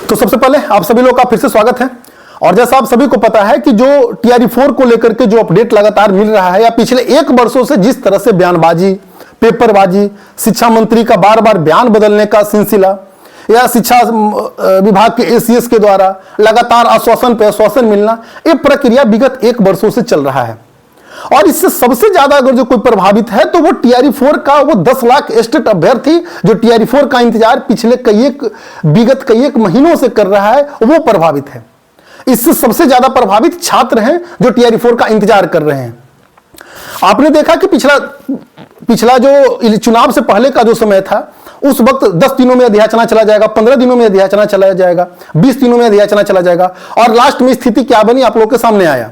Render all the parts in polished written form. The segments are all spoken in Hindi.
तो सबसे पहले आप सभी लोग का फिर से स्वागत है। और जैसा आप सभी को पता है कि जो TRE-4 को लेकर के जो अपडेट लगातार मिल रहा है या पिछले एक वर्षों से जिस तरह से बयानबाजी, पेपरबाजी, शिक्षा मंत्री का बार बार बयान बदलने का सिलसिला या शिक्षा विभाग के ACS के द्वारा लगातार आश्वासन पे आश्वासन मिलना, ये प्रक्रिया विगत एक वर्षों से चल रहा है। और इससे सबसे ज्यादा अगर जो कोई प्रभावित है तो वो TRE-4 का वो 10 लाख एस्टेट अभ्यर्थी जो TRE-4 का इंतजार पिछले विगत कई एक महीनों से कर रहा है, वो प्रभावित है। इससे सबसे ज्यादा प्रभावित छात्र हैं जो TRE-4 का इंतजार कर रहे हैं। आपने देखा कि पिछला जो चुनाव से पहले का जो समय था, उस वक्त 10 दिनों में अध्याचना चला जाएगा, 15 दिनों में अध्याचना चला जाएगा, 20 दिनों में अध्याचना चला जाएगा, और लास्ट में स्थिति क्या बनी आप लोग के सामने आया।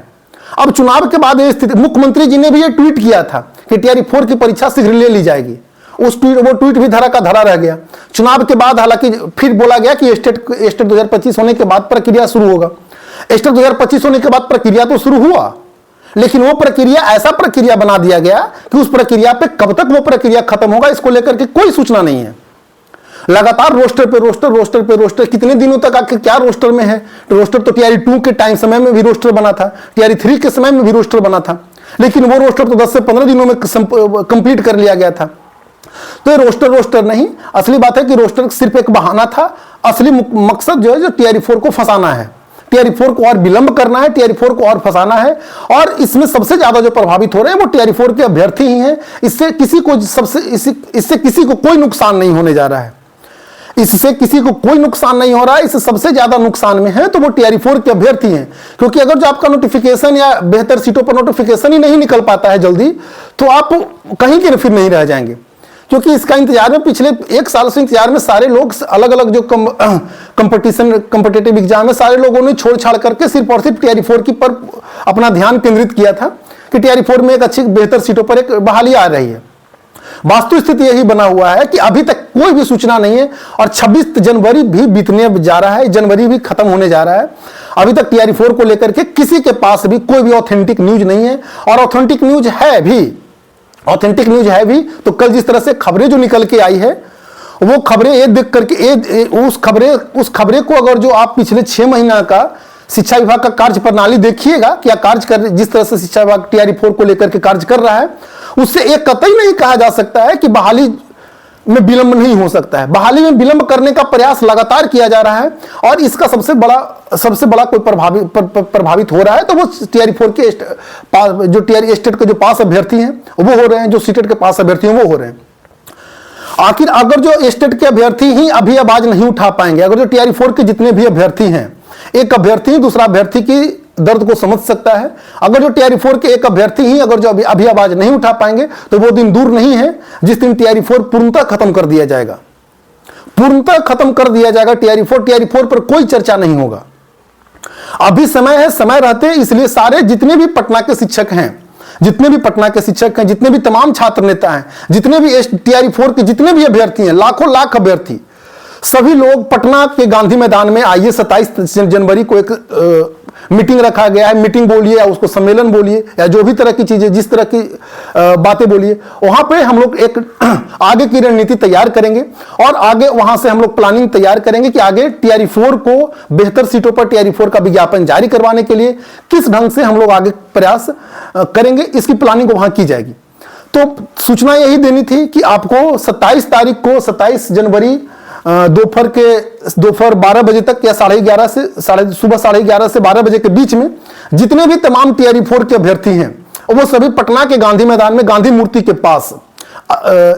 अब चुनाव के बाद ये स्थिति, मुख्यमंत्री जी ने भी ये ट्वीट किया था कि TRE-4 की परीक्षा शीघ्र ले ली जाएगी। वो ट्वीट भी धरा का धरा रह गया। चुनाव के बाद हालांकि फिर बोला गया कि स्टेट 2025 होने के बाद प्रक्रिया शुरू होगा। स्टेट 2025 होने के बाद प्रक्रिया तो शुरू हुआ, लेकिन वो प्रक्रिया ऐसा प्रक्रिया बना दिया गया कि उस प्रक्रिया पे कब तक वो प्रक्रिया खत्म होगा इसको लेकर के कोई सूचना नहीं है। लगातार रोस्टर पे रोस्टर, कितने दिनों तक आखिर क्या रोस्टर में है। रोस्टर तो TRE-2 के टाइम समय में भी रोस्टर बना था, TRE-3 के समय में भी रोस्टर बना था, लेकिन वो रोस्टर तो 10 से 15 दिनों में कंप्लीट कर लिया गया था। तो ये रोस्टर नहीं, असली बात है कि रोस्टर सिर्फ एक बहाना था। असली मकसद जो है जो TRE-4 को फंसाना है, TRE-4 को और विलंब करना है, TRE-4 को और फंसाना है। और इसमें सबसे ज्यादा जो प्रभावित हो रहे हैं वो TRE-4 के अभ्यर्थी ही हैं। इससे किसी को कोई नुकसान नहीं होने जा रहा है। इससे किसी को कोई नुकसान नहीं हो रहा है। इससे सबसे ज्यादा नुकसान में है तो वो TRE-4 के अभ्यर्थी हैं, क्योंकि अगर जो आपका नोटिफिकेशन या बेहतर सीटों पर नोटिफिकेशन ही नहीं निकल पाता है जल्दी, तो आप कहीं के फिर नहीं रह जाएंगे। क्योंकि इसका इंतजार में पिछले एक साल से इंतजार में सारे लोग अलग अलग जो कॉम्पिटिटिव एग्जाम है, सारे लोगों ने छोड़ छाड़ करके सिर्फ और सिर्फ TRE-4 की पर अपना ध्यान केंद्रित किया था कि TRE-4 में एक अच्छी बेहतर सीटों पर एक बहाली आ रही है। वास्तु स्थिति यही बना हुआ है कि अभी तक कोई भी सूचना नहीं है, और 26 जनवरी भी बीतने जा रहा है, जनवरी भी खत्म होने जा रहा है। अभी तक TRE-4 को लेकर के किसी के पास भी कोई भी ऑथेंटिक न्यूज नहीं है। और ऑथेंटिक न्यूज है भी तो कल जिस तरह से खबरें जो निकल के आई है, वो खबरें ये देख करके उस खबरें को अगर जो आप पिछले 6 महीना का शिक्षा विभाग का कार्य प्रणाली देखिएगा, क्या कार्य कर जिस तरह से शिक्षा विभाग TRE-4 को लेकर के कार्य कर रहा है, उससे एक कतई नहीं कहा जा सकता है कि बहाली में विलंब नहीं हो सकता है। बहाली में विलंब करने का प्रयास लगातार किया जा रहा है, और इसका सबसे बड़ा कोई प्रभावित हो रहा है तो वो TRE-4 के जो TRE स्टेट के जो पास अभ्यर्थी हैं वो हो रहे हैं, जो सीटेट के पास अभ्यर्थी हैं वो हो रहे हैं। आखिर अगर जो स्टेट के अभ्यर्थी ही अभी आवाज नहीं उठा पाएंगे, अगर जो TRE-4 के जितने भी अभ्यर्थी हैं, एक अभ्यर्थी दूसरा अभ्यर्थी की दर्द को समझ सकता है। अगर जो TRE-4 के एक अभ्यर्थी ही अगर जो अभी आवाज नहीं उठा पाएंगे, तो वो दिन दूर नहीं है जिस दिन TRE-4 पूर्णतः खत्म कर दिया जाएगा। TRE-4 पर कोई चर्चा नहीं होगा। अभी समय है, समय रहते इसलिए सारे जितने भी पटना के शिक्षक हैं, जितने भी तमाम छात्र नेता हैं, जितने भी TRE-4 के जितने भी अभ्यर्थी हैं, लाख अभ्यर्थी, सभी लोग पटना के गांधी मैदान में आइए। 27 जनवरी को एक मीटिंग रखा गया है। मीटिंग बोलिए या उसको सम्मेलन बोलिए या जो भी तरह की चीजें, जिस तरह की बातें बोलिए, वहां पे हम लोग एक आगे की रणनीति तैयार करेंगे, और आगे वहां से हम लोग प्लानिंग तैयार करेंगे कि आगे TRE-4 को बेहतर सीटों पर TRE-4 का विज्ञापन जारी करवाने के लिए किस ढंग से हम लोग आगे प्रयास करेंगे, इसकी प्लानिंग वहां की जाएगी। तो सूचना यही देनी थी कि आपको 27 जनवरी दोपहर 12 बजे तक या सुबह 11:30 से 12 बजे के बीच में जितने भी तमाम TRE-4 के अभ्यर्थी हैं, वो सभी पटना के गांधी मैदान में गांधी मूर्ति के पास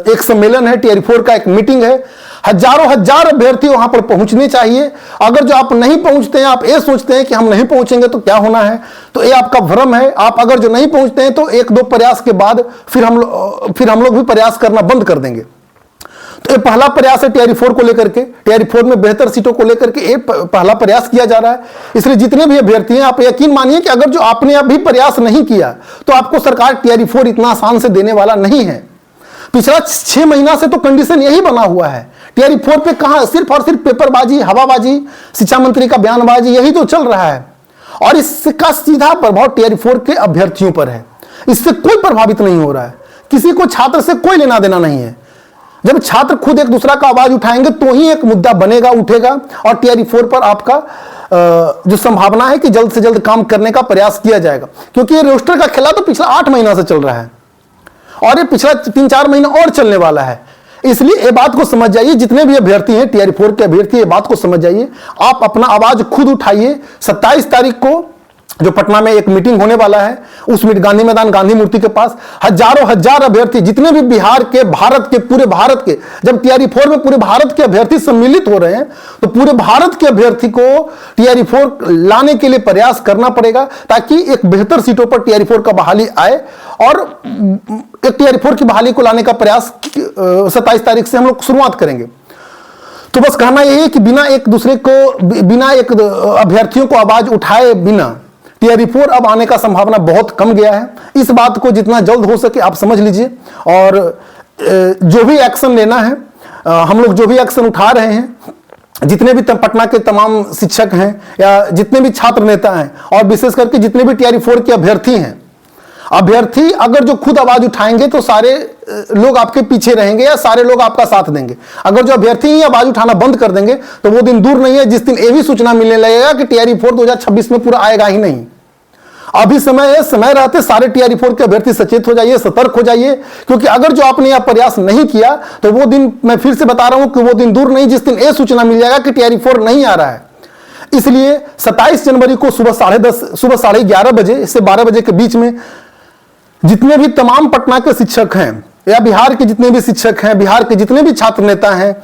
एक सम्मेलन है, TRE-4 का एक मीटिंग है। हजार अभ्यर्थी वहां पर पहुंचने चाहिए। अगर जो आप नहीं पहुंचते हैं, आप ये सोचते हैं कि हम नहीं पहुंचेंगे तो क्या होना है, तो ये आपका भ्रम है। आप अगर जो नहीं पहुंचते हैं तो 1-2 प्रयास के बाद फिर हम लोग भी प्रयास करना बंद कर देंगे। तो ये पहला प्रयास है TRE-4 को लेकर के, TRE-4 में बेहतर सीटों को लेकर के ये पहला प्रयास किया जा रहा है। इसलिए जितने भी अभ्यर्थी हैं, आप यकीन मानिए कि अगर जो आपने अभी प्रयास नहीं किया तो आपको सरकार TRE-4 इतना आसान से देने वाला नहीं है। पिछला 6 महीना से तो कंडीशन यही बना हुआ है। TRE-4 पे कहां सिर्फ और सिर्फ पेपरबाजी, हवाबाजी, शिक्षा मंत्री का बयानबाजी, यही तो चल रहा है। और इसका सीधा प्रभाव TRE-4 के अभ्यर्थियों पर है। इससे कोई प्रभावित नहीं हो रहा है, किसी को छात्र से कोई लेना देना नहीं है। जब छात्र खुद एक दूसरा का आवाज उठाएंगे तो ही एक मुद्दा बनेगा, उठेगा, और TRE4 पर आपका जो संभावना है कि जल्द से जल्द काम करने का प्रयास किया जाएगा। क्योंकि ये रोस्टर का खेला तो पिछला 8 महीना से चल रहा है और ये पिछला 3-4 महीना और चलने वाला है। इसलिए ये बात को समझ जाइए, जितने भी अभ्यर्थी हैं TRE4 के अभ्यर्थी, ये बात को समझ जाइए, आप अपना आवाज खुद उठाइए। 27 तारीख को जो पटना में एक मीटिंग होने वाला है, उस गांधी मैदान, गांधी मूर्ति के पास हजारों हजार अभ्यर्थी, जितने भी बिहार के, भारत के, पूरे भारत के, जब TRE4 में पूरे भारत के अभ्यर्थी सम्मिलित हो रहे हैं तो पूरे भारत के अभ्यर्थी को TRE4 लाने के लिए प्रयास करना पड़ेगा, ताकि एक बेहतर सीटों पर TRE4 का बहाली आए। और एक TRE4 की बहाली को लाने का प्रयास 27 तारीख से हम लोग शुरुआत करेंगे। तो बस कहना यही है कि बिना एक दूसरे को, बिना एक अभ्यर्थियों को आवाज उठाए बिना TRE4 अब आने का संभावना बहुत कम गया है। इस बात को जितना जल्द हो सके आप समझ लीजिए, और जो भी एक्शन लेना है, हम लोग जो भी एक्शन उठा रहे हैं, जितने भी पटना के तमाम शिक्षक हैं या जितने भी छात्र नेता हैं, और विशेष करके जितने भी TRE4 के अभ्यर्थी हैं, अभ्यर्थी अगर जो खुद आवाज उठाएंगे तो सारे लोग आपके पीछे रहेंगे या सारे लोग आपका साथ देंगे। अगर जो अभ्यर्थी ही आवाज उठाना बंद कर देंगे तो वो दिन दूर नहीं है जिस दिन ये भी सूचना मिलने लगेगा कि TRE4 2026 में पूरा आएगा ही नहीं। अभी समय है, समय रहते सारे TRE4 के अभ्यर्थी सचेत हो जाइए, सतर्क हो जाइए, क्योंकि अगर जो आपने यह प्रयास नहीं किया तो वो दिन, मैं फिर से बता रहा हूं कि वो दिन दूर नहीं जिस दिन ये सूचना मिल जाएगा कि TRE4 नहीं आ रहा है। इसलिए 27 जनवरी को सुबह 11:30 बजे से 12 बजे के बीच में जितने भी तमाम पटना के शिक्षक हैं या बिहार के जितने भी शिक्षक हैं, बिहार के जितने भी छात्र नेता हैं,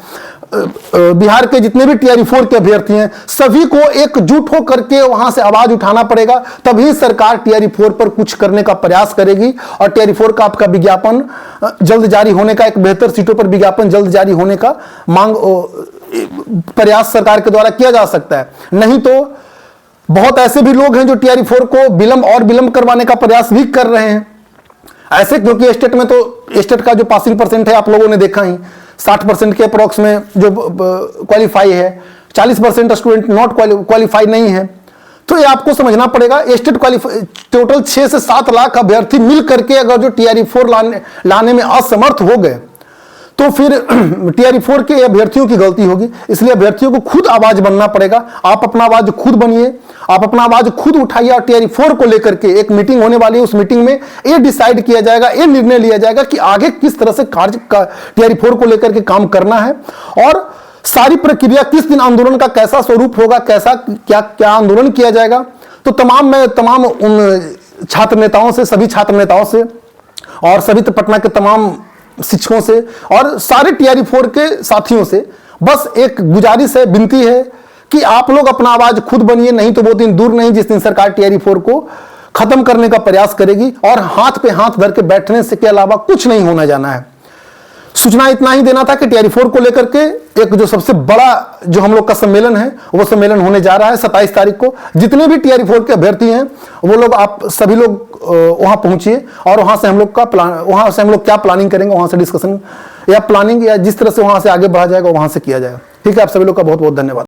बिहार के जितने भी TRE4 के अभ्यर्थी हैं, सभी को एकजुट होकर के वहां से आवाज उठाना पड़ेगा, तभी सरकार TRE4 पर कुछ करने का प्रयास करेगी। और TRE4 का आपका विज्ञापन जल्द जारी होने का, एक बेहतर सीटों पर विज्ञापन जल्द जारी होने का मांग प्रयास सरकार के द्वारा किया जा सकता है। नहीं तो बहुत ऐसे भी लोग हैं जो TRE4 को विलंब करवाने का प्रयास भी कर रहे हैं ऐसे, क्योंकि स्टेट में तो स्टेट का जो पासिंग परसेंट है आप लोगों ने देखा ही, 60% के अप्रोक्स में जो क्वालिफाई है, 40% स्टूडेंट नॉट क्वालिफाई नहीं है। तो ये आपको समझना पड़ेगा, स्टेट क्वालिफाई टोटल 6 से 7 लाख अभ्यर्थी मिल करके अगर जो TRE4 लाने में असमर्थ हो गए तो फिर TRE4 के अभ्यर्थियों की गलती होगी। इसलिए अभ्यर्थियों को खुद आवाज बनना पड़ेगा। आप अपना आवाज खुद बनिए, आप अपना आवाज खुद उठाइए, और TRE4 को लेकर के एक मीटिंग होने वाली है। उस मीटिंग में ये डिसाइड किया जाएगा, ये निर्णय लिया जाएगा कि आगे किस तरह से कार्य का TRE4 को लेकर के काम करना है, और सारी प्रक्रिया किस दिन आंदोलन का कैसा स्वरूप होगा, कैसा क्या आंदोलन किया जाएगा। तो तमाम उन छात्र नेताओं से, सभी छात्र नेताओं से और सभी पटना के तमाम शिक्षकों से और सारे TRE4 के साथियों से बस एक गुजारिश है, विनती है कि आप लोग अपना आवाज खुद बनिए। नहीं तो वो दिन दूर नहीं जिस दिन सरकार TRE4 को खत्म करने का प्रयास करेगी, और हाथ पे हाथ धर के बैठने से के अलावा कुछ नहीं होना जाना है। सूचना इतना ही देना था कि TRE4 को लेकर के एक जो सबसे बड़ा जो हम लोग का सम्मेलन है, वो सम्मेलन होने जा रहा है 27 तारीख को। जितने भी TRE4 के अभ्यर्थी हैं वो लोग, आप सभी लोग वहां पहुंचिए, और वहां से हम लोग क्या प्लानिंग करेंगे, वहां से डिस्कशन या प्लानिंग या जिस तरह से वहां से आगे बढ़ा जाएगा वहां से किया जाएगा। ठीक है, आप सभी लोग का बहुत बहुत धन्यवाद।